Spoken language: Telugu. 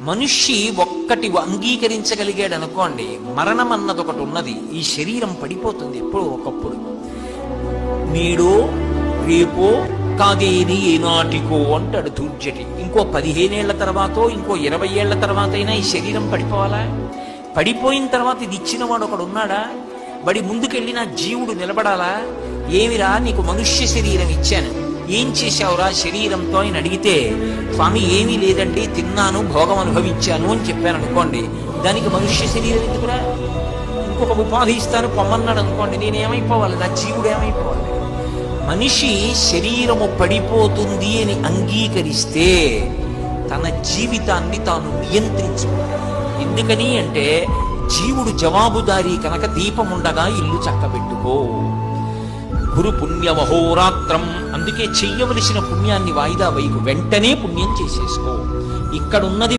మనిషి ఒక్కటి అంగీకరించగలిగాడు అనుకోండి, మరణం అన్నది ఒకటి ఉన్నది, ఈ శరీరం పడిపోతుంది ఎప్పుడో ఒకప్పుడు. నేడో రేపో కాదేది ఏనాటికో అంటాడు ధూర్జటి. ఇంకో 15 ఏళ్ల తర్వాతో ఇంకో 20 ఏళ్ల తర్వాత అయినా ఈ శరీరం పడిపోవాలా? పడిపోయిన తర్వాత ఇది ఇచ్చిన వాడు ఒకడు ఉన్నాడా? బడి ముందుకెళ్ళి నా జీవుడు నిలబడాలా? ఏమిరా నీకు మనుష్య శరీరం ఇచ్చాను, ఏం చేశావురా శరీరంతో అని అడిగితే, స్వామి ఏమీ లేదండి, తిన్నాను, భోగం అనుభవించాను అని చెప్పాను అనుకోండి, దానికి మనుష్య శరీరం ఎందుకురా? ఇంకొక ఉపాధి ఇస్తాను పొమ్మన్నాడు అనుకోండి, నేనేమైపోవాలి? నా జీవుడు ఏమైపోవాలి? మనిషి శరీరము పడిపోతుంది అని అంగీకరిస్తే తన జీవితాన్ని తాను నియంత్రించుకుంటాడు. ఎందుకని అంటే జీవుడు జవాబుదారీ కనుక దీపం ఉండగా ఇల్లు చక్కబెట్టుకో. గురు పుణ్యమహోరాత్రం, అందుకే చెయ్యవలసిన పుణ్యాన్ని వాయిదా వైకు, వెంటనే పుణ్యం చేసేసుకో. ఇక్కడున్నది